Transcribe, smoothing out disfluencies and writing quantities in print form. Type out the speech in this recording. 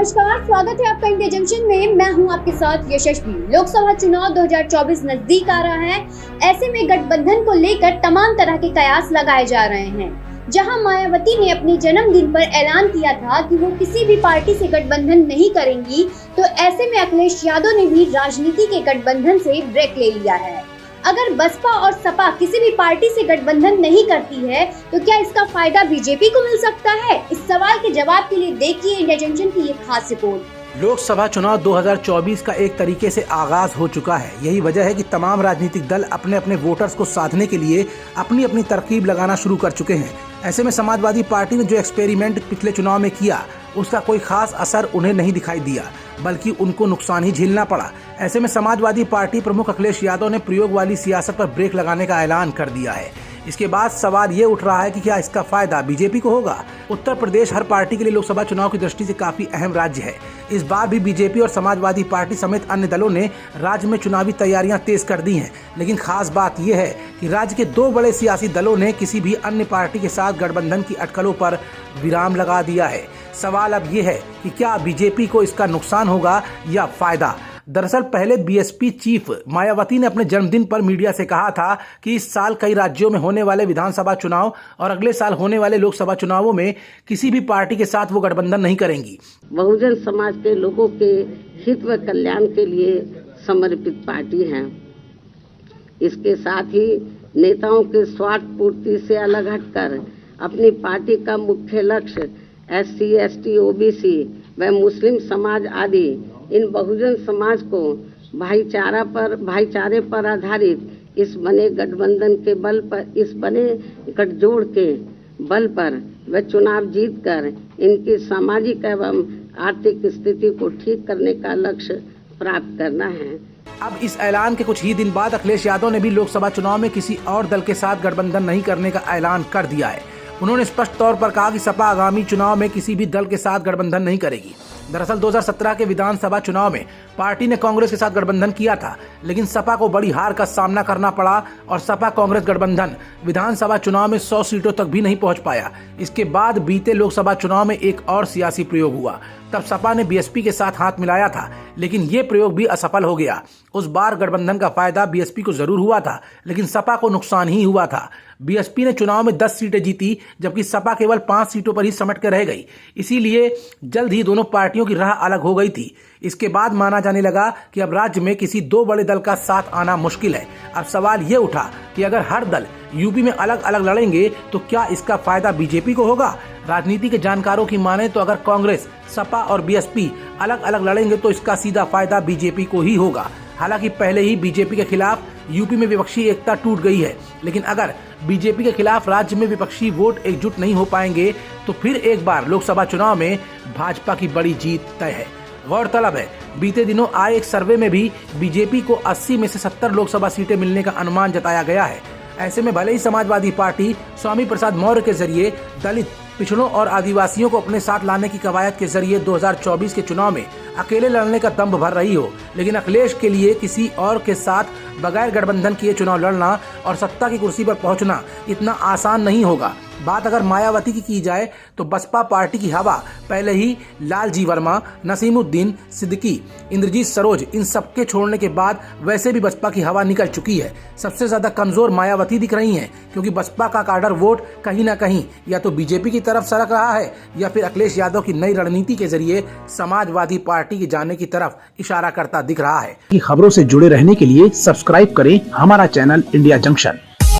नमस्कार, स्वागत है आपका इंडिया जंक्शन में। मैं हूं आपके साथ यशस्वी। लोकसभा चुनाव 2024 नजदीक आ रहा है। ऐसे में गठबंधन को लेकर तमाम तरह के कयास लगाए जा रहे हैं। जहां मायावती ने अपने जन्मदिन पर ऐलान किया था कि वो किसी भी पार्टी से गठबंधन नहीं करेंगी, तो ऐसे में अखिलेश यादव ने भी राजनीति के गठबंधन से ब्रेक ले लिया है। अगर बसपा और सपा किसी भी पार्टी से गठबंधन नहीं करती है, तो क्या इसका फायदा बीजेपी को मिल सकता है? इस सवाल के जवाब के लिए देखिए इंडिया जंक्शन की ये खास रिपोर्ट। लोकसभा चुनाव 2024 का एक तरीके से आगाज हो चुका है। यही वजह है कि तमाम राजनीतिक दल अपने अपने वोटर्स को साधने के लिए अपनी अपनी तरकीब लगाना शुरू कर चुके हैं। ऐसे में समाजवादी पार्टी ने जो एक्सपेरिमेंट पिछले चुनाव में किया, उसका कोई खास असर उन्हें नहीं दिखाई दिया, बल्कि उनको नुकसान ही झेलना पड़ा। ऐसे में समाजवादी पार्टी प्रमुख अखिलेश यादव ने प्रयोग वाली सियासत पर ब्रेक लगाने का ऐलान कर दिया है। इसके बाद सवाल ये उठ रहा है कि क्या इसका फायदा बीजेपी को होगा? उत्तर प्रदेश हर पार्टी के लिए लोकसभा चुनाव की दृष्टि से काफी अहम राज्य है। इस बार भी बीजेपी और समाजवादी पार्टी समेत अन्य दलों ने राज्य में चुनावी तैयारियां तेज कर दी हैं। लेकिन खास बात यह है कि राज्य के दो बड़े सियासी दलों ने किसी भी अन्य पार्टी के साथ गठबंधन की अटकलों पर विराम लगा दिया है। सवाल अब ये है कि क्या बीजेपी को इसका नुकसान होगा या फायदा? दरअसल पहले बीएसपी चीफ मायावती ने अपने जन्मदिन पर मीडिया से कहा था कि इस साल कई राज्यों में होने वाले विधानसभा चुनाव और अगले साल होने वाले लोकसभा चुनावों में किसी भी पार्टी के साथ वो गठबंधन नहीं करेंगी। बहुजन समाज के लोगों के हित व कल्याण के लिए समर्पित पार्टी है। इसके साथ ही नेताओं के स्वार्थ पूर्ति से अलग हटकर अपनी पार्टी का मुख्य लक्ष्य SC, ST, OBC व मुस्लिम समाज आदि इन बहुजन समाज को भाईचारे पर आधारित इस बने गठबंधन के बल पर, इस बने गठजोड़ के बल पर व चुनाव जीतकर इनकी सामाजिक एवं आर्थिक स्थिति को ठीक करने का लक्ष्य प्राप्त करना है। अब इस ऐलान के कुछ ही दिन बाद अखिलेश यादव ने भी लोकसभा चुनाव में किसी और दल के साथ गठबंधन नहीं करने का ऐलान कर दिया है। उन्होंने स्पष्ट तौर पर कहा कि सपा आगामी चुनाव में किसी भी दल के साथ गठबंधन नहीं करेगी। दरअसल 2017 के विधानसभा चुनाव में पार्टी ने कांग्रेस के साथ गठबंधन किया था, लेकिन सपा को बड़ी हार का सामना करना पड़ा और सपा कांग्रेस गठबंधन विधानसभा चुनाव में 100 सीटों तक भी नहीं पहुंच पाया। इसके बाद बीते लोकसभा चुनाव में एक और सियासी प्रयोग हुआ। तब सपा ने बीएसपी के साथ हाथ मिलाया था, लेकिन ये प्रयोग भी असफल हो गया। उस बार गठबंधन का फायदा बीएसपी को जरूर हुआ था, लेकिन सपा को नुकसान ही हुआ था। बीएसपी ने चुनाव में 10 सीटें जीती, जबकि सपा केवल 5 सीटों पर ही सिमट कर रह गई। इसीलिए जल्द ही दोनों पार्टियों की राह अलग हो गई थी। इसके बाद माना जाने लगा कि अब राज्य में किसी दो बड़े दल का साथ आना मुश्किल है। अब सवाल ये उठा कि अगर हर दल यूपी में अलग अलग लड़ेंगे तो क्या इसका फायदा बीजेपी को होगा? राजनीति के जानकारों की माने तो अगर कांग्रेस, सपा और बीएसपी अलग अलग लड़ेंगे तो इसका सीधा फायदा बीजेपी को ही होगा। हालांकि पहले ही बीजेपी के खिलाफ यूपी में विपक्षी एकता टूट गई है, लेकिन अगर बीजेपी के खिलाफ राज्य में विपक्षी वोट एकजुट नहीं हो पाएंगे तो फिर एक बार लोकसभा चुनाव में भाजपा की बड़ी जीत तय है। गौरतलब है, बीते दिनों आए एक सर्वे में भी बीजेपी को 80 में से 70 लोकसभा सीटें मिलने का अनुमान जताया गया है। ऐसे में भले ही समाजवादी पार्टी स्वामी प्रसाद मौर्य के जरिए दलित, पिछड़ों और आदिवासियों को अपने साथ लाने की कवायद के जरिए 2024 के चुनाव में अकेले लड़ने का दम भर रही हो, लेकिन अखिलेश के लिए किसी और के साथ बगैर गठबंधन किए चुनाव लड़ना और सत्ता की कुर्सी पर पहुंचना इतना आसान नहीं होगा। बात अगर मायावती की जाए तो बसपा पार्टी की हवा पहले ही लालजी वर्मा, नसीमुद्दीन सिद्दीकी, इंद्रजीत सरोज इन सबके छोड़ने के बाद वैसे भी बसपा की हवा निकल चुकी है। सबसे ज्यादा कमजोर मायावती दिख रही हैं, क्योंकि बसपा का काडर वोट कहीं ना कहीं या तो बीजेपी की तरफ सरक रहा है या फिर अखिलेश यादव की नई रणनीति के जरिए समाजवादी पार्टी के जाने की तरफ इशारा करता दिख रहा है। खबरों से जुड़े रहने के लिए सब्सक्राइब करें हमारा चैनल इंडिया जंक्शन।